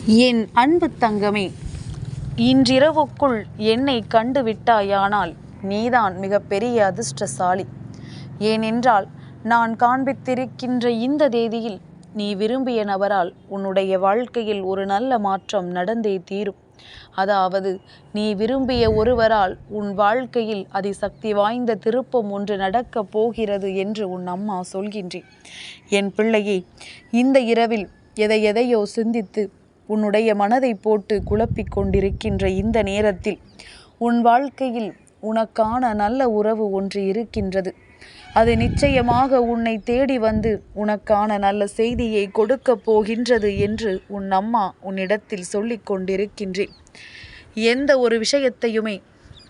என் அன்பு தங்கமே, இன்றிரவுக்குள் என்னை கண்டுவிட்டாயானால் நீதான் மிகப்பெரிய அதிர்ஷ்டசாலி. ஏனென்றால் நான் காண்பித்திருக்கின்ற இந்த தேதியில் நீ விரும்பிய நபரால் உன்னுடைய வாழ்க்கையில் ஒரு நல்ல மாற்றம் நடந்தே தீரும். அதாவது நீ விரும்பிய ஒருவரால் உன் வாழ்க்கையில் அதிசக்தி வாய்ந்த திருப்பம் ஒன்று நடக்கப் போகிறது என்று உன் அம்மா சொல்கின்றேன். என் பிள்ளையே, இந்த இரவில் எதையோ சிந்தித்து உன்னுடைய மனதை போட்டு குழப்பிக் கொண்டிருக்கின்ற இந்த நேரத்தில் உன் வாழ்க்கையில் உனக்கான நல்ல உறவு ஒன்று இருக்கின்றது. அது நிச்சயமாக உன்னை தேடி வந்து உனக்கான நல்ல செய்தியை கொடுக்கப் போகின்றது என்று உன் அம்மா உன்னிடத்தில் சொல்லிக் கொண்டிருக்கின்றேன். எந்த ஒரு விஷயத்தையுமே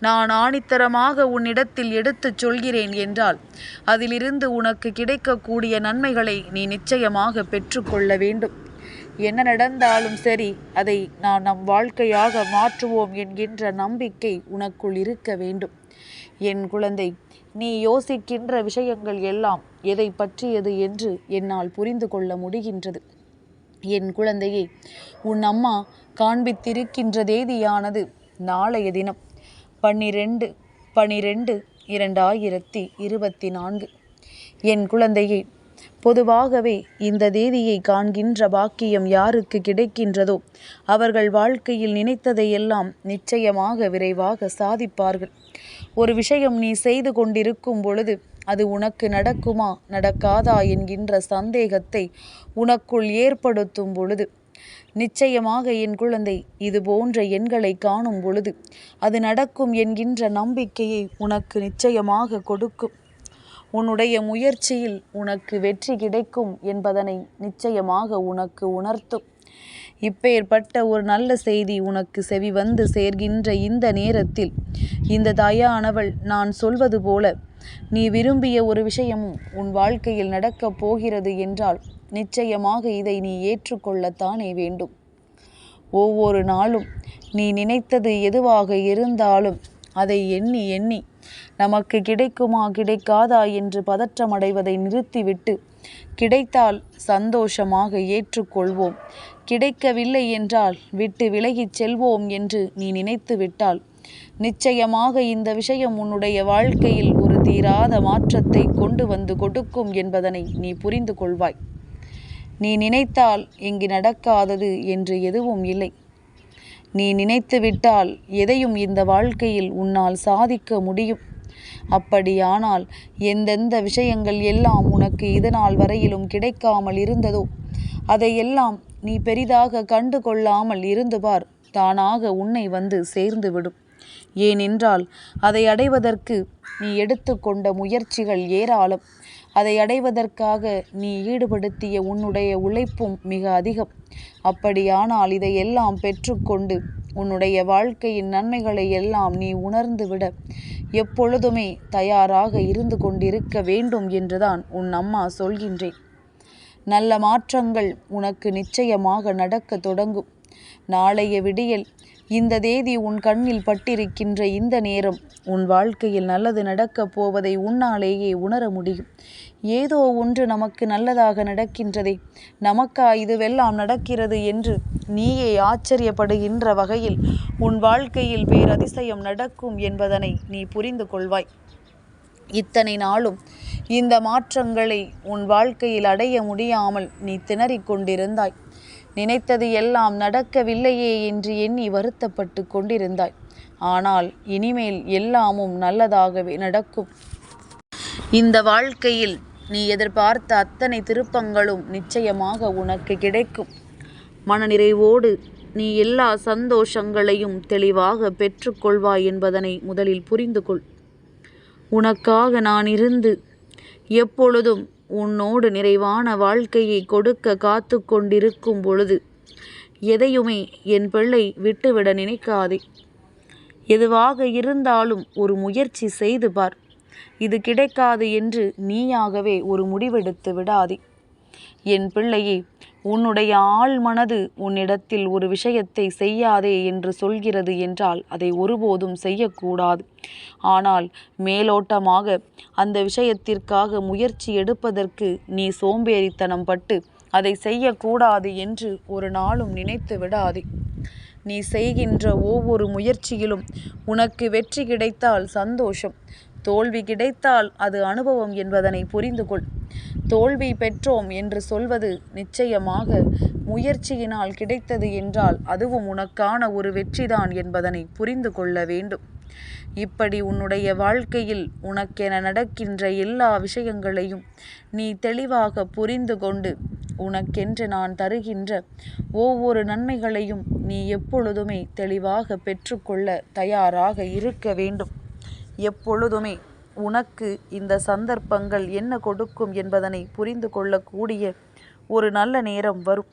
நான் ஆணித்தரமாக உன்னிடத்தில் எடுத்துச் சொல்கிறேன் என்றால் அதிலிருந்து உனக்கு கிடைக்கக்கூடிய நன்மைகளை நீ நிச்சயமாக பெற்றுக்கொள்ள வேண்டும். என்ன நடந்தாலும் சரி, அதை நம் வாழ்க்கையாக மாற்றுவோம் என்கின்ற நம்பிக்கை உனக்குள் இருக்க வேண்டும். என் குழந்தை, நீ யோசிக்கின்ற விஷயங்கள் எல்லாம் எதை பற்றியது என்று என்னால் புரிந்து கொள்ள முடிகின்றது. என் குழந்தையே, உன் அம்மா காண்பித்திருக்கின்ற தேதியானது நாளைய தினம் 12/12/2024. என் குழந்தையே, பொதுவாகவே இந்த தேதியை காண்கின்ற பாக்கியம் யாருக்கு கிடைக்கின்றதோ அவர்கள் வாழ்க்கையில் நினைத்ததையெல்லாம் நிச்சயமாக விரைவாக சாதிப்பார்கள். ஒரு விஷயம் நீ செய்து கொண்டிருக்கும் பொழுது அது உனக்கு நடக்குமா நடக்காதா என்கின்ற சந்தேகத்தை உனக்குள் ஏற்படுத்தும் பொழுது நிச்சயமாக என் குழந்தை, இது போன்ற எண்களை காணும் பொழுது அது நடக்கும் என்கின்ற நம்பிக்கையை உனக்கு நிச்சயமாக கொடுக்கும். உன்னுடைய முயற்சியில் உனக்கு வெற்றி கிடைக்கும் என்பதனை நிச்சயமாக உனக்கு உணர்த்தும். இப்பேற்பட்ட ஒரு நல்ல செய்தி உனக்கு செவி வந்து சேர்கின்ற இந்த நேரத்தில் இந்த தாயானவள் நான் சொல்வது போல நீ விரும்பிய ஒரு விஷயமும் உன் வாழ்க்கையில் நடக்கப் போகிறது என்றால் நிச்சயமாக இதை நீ ஏற்றுக்கொள்ளத்தானே வேண்டும். ஒவ்வொரு நாளும் நீ நினைத்தது எதுவாக இருந்தாலும் அதை எண்ணி எண்ணி நமக்கு கிடைக்குமா கிடைக்காதா என்று பதற்றமடைவதை நிறுத்திவிட்டு கிடைத்தால் சந்தோஷமாக ஏற்றுக்கொள்வோம், கிடைக்கவில்லை என்றால் விட்டு விலகிச் செல்வோம் என்று நீ நினைத்து விட்டால் நிச்சயமாக இந்த விஷயம் உன்னுடைய வாழ்க்கையில் ஒரு தீராத மாற்றத்தை கொண்டு வந்து கொடுக்கும் என்பதனை நீ புரிந்து கொள்வாய். நீ நினைத்தால் இங்கு நடக்காதது என்று எதுவும் இல்லை. நீ நினைத்து விட்டால் எதையும் இந்த வாழ்க்கையில் உன்னால் சாதிக்க முடியும். அப்படியானால் எந்தெந்த விஷயங்கள் எல்லாம் உனக்கு இதனால் வரையிலும் கிடைக்காமல் இருந்ததோ அதையெல்லாம் நீ பெரிதாக கண்டு கொள்ளாமல் இருந்து பார், தானாக உன்னை வந்து சேர்ந்துவிடும். ஏனென்றால் அதை அடைவதற்கு நீ எடுத்துக்கொண்ட முயற்சிகள் ஏராளம். அதை அடைவதற்காக நீ ஈடுபடுத்திய உன்னுடைய உழைப்பும் மிக அதிகம். அப்படியானால் இதையெல்லாம் பெற்றுக்கொண்டு உன்னுடைய வாழ்க்கையின் நன்மைகளை எல்லாம் நீ உணர்ந்துவிட எப்பொழுதுமே தயாராக இருந்து கொண்டிருக்க வேண்டும் என்றுதான் உன் அம்மா சொல்கின்றேன். நல்ல மாற்றங்கள் உனக்கு நிச்சயமாக நடக்க தொடங்கும். நாளைய விடியல் இந்த தேதி உன் கண்ணில் பட்டிருக்கின்ற இந்த நேரம் உன் வாழ்க்கையில் நல்லது நடக்கப் போவதை உன்னாலேயே உணர முடியும். ஏதோ ஒன்று நமக்கு நல்லதாக நடக்கின்றதே, நமக்கா இதுவெல்லாம் நடக்கிறது என்று நீயே ஆச்சரியப்படுகின்ற வகையில் உன் வாழ்க்கையில் பேரதிசயம் நடக்கும் என்பதனை நீ புரிந்து கொள்வாய். இத்தனை நாளும் இந்த மாற்றங்களை உன் வாழ்க்கையில் அடைய முடியாமல் நீ திணறிக் கொண்டிருந்தாய். நினைத்தது எல்லாம் நடக்கவில்லையே என்று எண்ணி வருத்தப்பட்டு கொண்டிருந்தாய். ஆனால் இனிமேல் எல்லாமும் நல்லதாகவே நடக்கும். இந்த வாழ்க்கையில் நீ எதிர்பார்த்த அத்தனை திருப்பங்களும் நிச்சயமாக உனக்கு கிடைக்கும். மனநிறைவோடு நீ எல்லா சந்தோஷங்களையும் தெளிவாக பெற்றுக்கொள்வாய் என்பதனை முதலில் புரிந்து கொள். உனக்காக நான் இருந்து எப்பொழுதும் உன்னோடு நிறைவான வாழ்க்கையை கொடுக்க காத்து கொண்டிருக்கும் பொழுது எதையுமே என் பிள்ளை விட்டுவிட நினைக்காதே. எதுவாக இருந்தாலும் ஒரு முயற்சி செய்து பார். இது கிடைக்காது என்று நீயாகவே ஒரு முடிவெடுத்து விடாதே. என் பிள்ளையே, உன்னுடைய ஆள் மனது உன்னிடத்தில் ஒரு விஷயத்தை செய்யாதே என்று சொல்கிறது என்றால் அதை ஒருபோதும் செய்யக்கூடாது. ஆனால் மேலோட்டமாக அந்த விஷயத்திற்காக முயற்சி எடுப்பதற்கு நீ சோம்பேறித்தனம் பட்டு அதை செய்யக்கூடாது என்று ஒரு நாளும் நினைத்து விடாதே. நீ செய்கின்ற ஒவ்வொரு முயற்சியிலும் உனக்கு வெற்றி கிடைத்தால் சந்தோஷம், தோல்வி கிடைத்தால் அது அனுபவம் என்பதனை புரிந்து கொள். தோல்வி பெற்றோம் என்று சொல்வது நிச்சயமாக முயற்சியினால் கிடைத்தது என்றால் அதுவும் உனக்கான ஒரு வெற்றிதான் என்பதனை புரிந்து கொள்ள வேண்டும். இப்படி உன்னுடைய வாழ்க்கையில் உனக்கென நடக்கின்ற எல்லா விஷயங்களையும் நீ தெளிவாக புரிந்து கொண்டு உனக்கென்று நான் தருகின்ற ஒவ்வொரு நன்மைகளையும் நீ எப்பொழுதுமே தெளிவாக பெற்றுக்கொள்ள தயாராக இருக்க வேண்டும். எப்பொழுதுமே உனக்கு இந்த சந்தர்ப்பங்கள் என்ன கொடுக்கும் என்பதனை புரிந்து கொள்ளக்கூடிய ஒரு நல்ல நேரம் வரும்.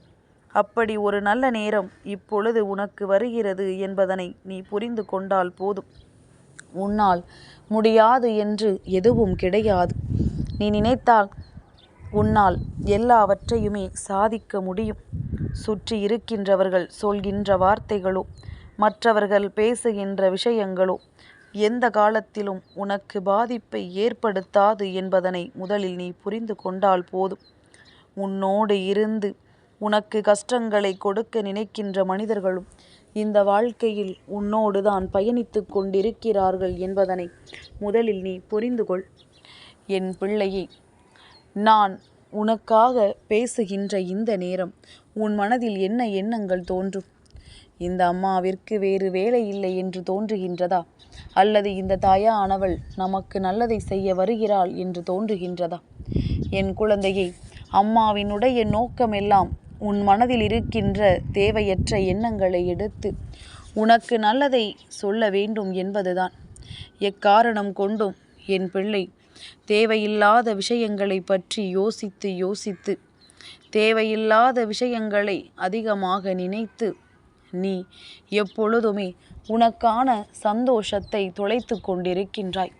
அப்படி ஒரு நல்ல நேரம் இப்பொழுது உனக்கு வருகிறது என்பதனை நீ புரிந்து கொண்டால் போதும். உன்னால் முடியாது என்று எதுவும் கிடையாது. நீ நினைத்தால் உன்னால் எல்லாவற்றையுமே சாதிக்க முடியும். சுற்றி இருக்கின்றவர்கள் சொல்கின்ற வார்த்தைகளோ மற்றவர்கள் பேசுகின்ற விஷயங்களோ எந்த காலத்திலும் உனக்கு பாதிப்பை ஏற்படுத்தாது என்பதனை முதலில் நீ புரிந்து கொண்டால் போதும். உன்னோடு இருந்து உனக்கு கஷ்டங்களை கொடுக்க நினைக்கின்ற மனிதர்களும் இந்த வாழ்க்கையில் உன்னோடு தான் பயணித்து கொண்டிருக்கிறார்கள் என்பதனை முதலில் நீ புரிந்து கொள். என் பிள்ளையே, நான் உனக்காக பேசுகின்ற இந்த நேரம் உன் மனதில் என்ன எண்ணங்கள் தோன்றும்? இந்த அம்மாவிற்கு வேறு வேலை இல்லை என்று தோன்றுகின்றதா? அல்லது இந்த தாயானவள் நமக்கு நல்லதை செய்ய வருகிறாள் என்று தோன்றுகின்றதா? என் குழந்தையே, அம்மாவினுடைய நோக்கமெல்லாம் உன் மனதில் இருக்கின்ற தேவையற்ற எண்ணங்களை எடுத்து உனக்கு நல்லதை சொல்ல வேண்டும் என்பதுதான். எக்காரணம் கொண்டும் என் பிள்ளை தேவையில்லாத விஷயங்களை பற்றி யோசித்து தேவையில்லாத விஷயங்களை அதிகமாக நினைத்து நீ எப்பொழுதுமே உனக்கான சந்தோஷத்தை தொலைத்து கொண்டிருக்கின்றாய்.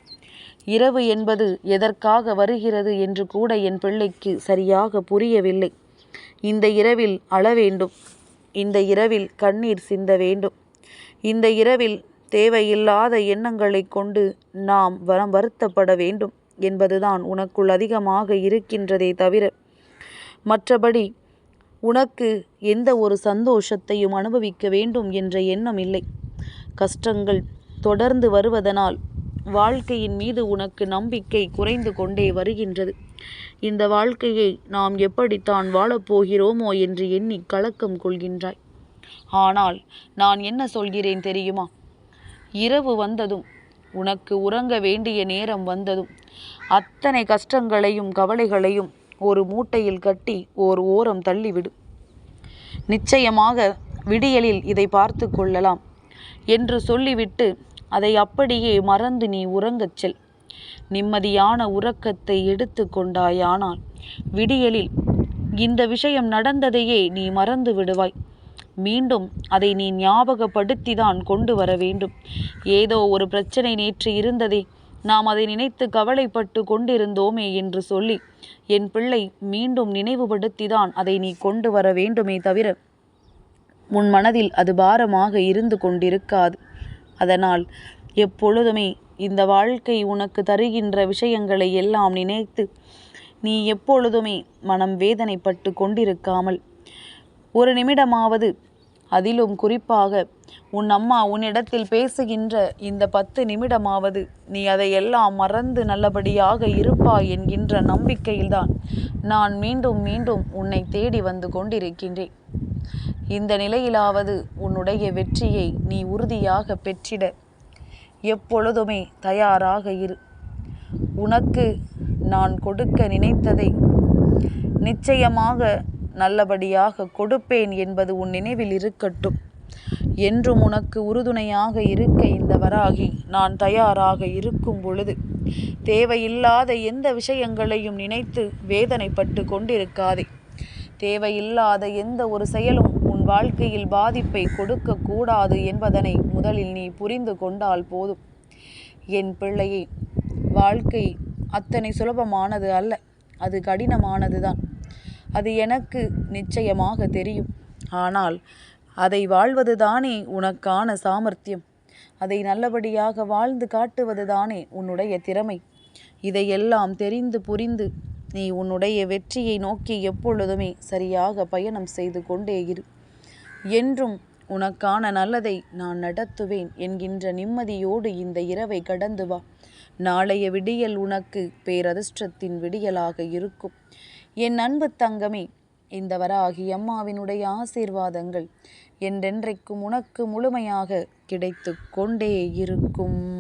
இரவு என்பது எதற்காக வருகிறது என்று கூட என் பிள்ளைக்கு சரியாக புரியவில்லை. இந்த இரவில் அழ வேண்டும், இந்த இரவில் கண்ணீர் சிந்த வேண்டும், இந்த இரவில் தேவையில்லாத எண்ணங்களை கொண்டு நாம் வருத்தப்பட வேண்டும் என்பதுதான் உனக்குள் அதிகமாக இருக்கின்றதே தவிர மற்றபடி உனக்கு எந்த ஒரு சந்தோஷத்தையும் அனுபவிக்க வேண்டும் என்ற எண்ணம் இல்லை. கஷ்டங்கள் தொடர்ந்து வருவதனால் வாழ்க்கையின் மீது உனக்கு நம்பிக்கை குறைந்து கொண்டே வருகின்றது. இந்த வாழ்க்கையை நாம் எப்படித்தான் வாழப்போகிறோமோ என்று எண்ணி கலக்கம் கொள்கின்றாய். ஆனால் நான் என்ன சொல்கிறேன் தெரியுமா? இரவு வந்ததும், உனக்கு உறங்க வேண்டிய நேரம் வந்ததும் அத்தனை கஷ்டங்களையும் கவலைகளையும் ஒரு மூட்டையில் கட்டி ஓர் ஓரம் தள்ளிவிடு. நிச்சயமாக விடியலில் இதை பார்த்து கொள்ளலாம் என்று சொல்லிவிட்டு அதை அப்படியே மறந்து நீ உறங்கச் செல். நிம்மதியான உறக்கத்தை எடுத்து கொண்டாயானால் விடியலில் இந்த விஷயம் நடந்ததையே நீ மறந்து விடுவாய். மீண்டும் அதை நீ ஞாபகப்படுத்தி தான் கொண்டு வர வேண்டும். ஏதோ ஒரு பிரச்சனை நேற்று இருந்ததே, நாம் அதை நினைத்து கவலைப்பட்டு கொண்டிருந்தோமே என்று சொல்லி என் பிள்ளை மீண்டும் நினைவுபடுத்தி தான் அதை நீ கொண்டு வர வேண்டுமே தவிர உன் மனதில் அது பாரமாக இருந்து கொண்டிருக்காது. அதனால் எப்பொழுதுமே இந்த வாழ்க்கை உனக்கு தருகின்ற விஷயங்களை எல்லாம் நினைத்து நீ எப்பொழுதுமே மனம் வேதனைப்பட்டு கொண்டிருக்காமல் ஒரு நிமிடமாவது, அதிலும் குறிப்பாக உன் அம்மா உன்னிடத்தில் பேசுகின்ற இந்த 10 நிமிடமாவது நீ அதையெல்லாம் மறந்து நல்லபடியாக இருப்பாய் என்கின்ற நம்பிக்கையில்தான் நான் மீண்டும் மீண்டும் உன்னை தேடி வந்து கொண்டிருக்கின்றேன். இந்த நிலையிலாவது உன்னுடைய வெற்றியை நீ உறுதியாக பெற்றிட எப்பொழுதுமே தயாராக இரு. உனக்கு நான் கொடுக்க நினைத்ததை நிச்சயமாக நல்லபடியாக கொடுப்பேன் என்பது உன் நினைவில் இருக்கட்டும். என்றும் உனக்கு உறுதுணையாக இருக்க இந்த வராகி நான் தயாராக இருக்கும் பொழுது தேவையில்லாத எந்த விஷயங்களையும் நினைத்து வேதனைப்பட்டு கொண்டிருக்காதே. தேவையில்லாத எந்த ஒரு செயலும் உன் வாழ்க்கையில் பாதிப்பை கொடுக்க கூடாது என்பதனை முதலில் நீ புரிந்து கொண்டால் போதும். என் பிள்ளையே, வாழ்க்கை அத்தனை சுலபமானது அல்ல, அது கடினமானதுதான். அது எனக்கு நிச்சயமாக தெரியும். ஆனால் அதை வாழ்வதுதானே உனக்கான சாமர்த்தியம். அதை நல்லபடியாக வாழ்ந்து காட்டுவதுதானே உன்னுடைய திறமை. இதையெல்லாம் தெரிந்து புரிந்து நீ உன்னுடைய வெற்றியை நோக்கி எப்பொழுதுமே சரியாக பயணம் செய்து கொண்டே இரு. என்றும் உனக்கான நல்லதை நான் நடத்துவேன் என்கின்ற நிம்மதியோடு இந்த இரவை கடந்து வா. நாளைய விடியல் உனக்கு பேரதிர்ஷ்டத்தின் விடியலாக இருக்கும். என் அன்பு தங்கமே, இந்த வராகி அம்மாவினுடைய ஆசீர்வாதங்கள் என்றென்றைக்கும் உனக்கு முழுமையாக கிடைத்து கொண்டே இருக்கும்.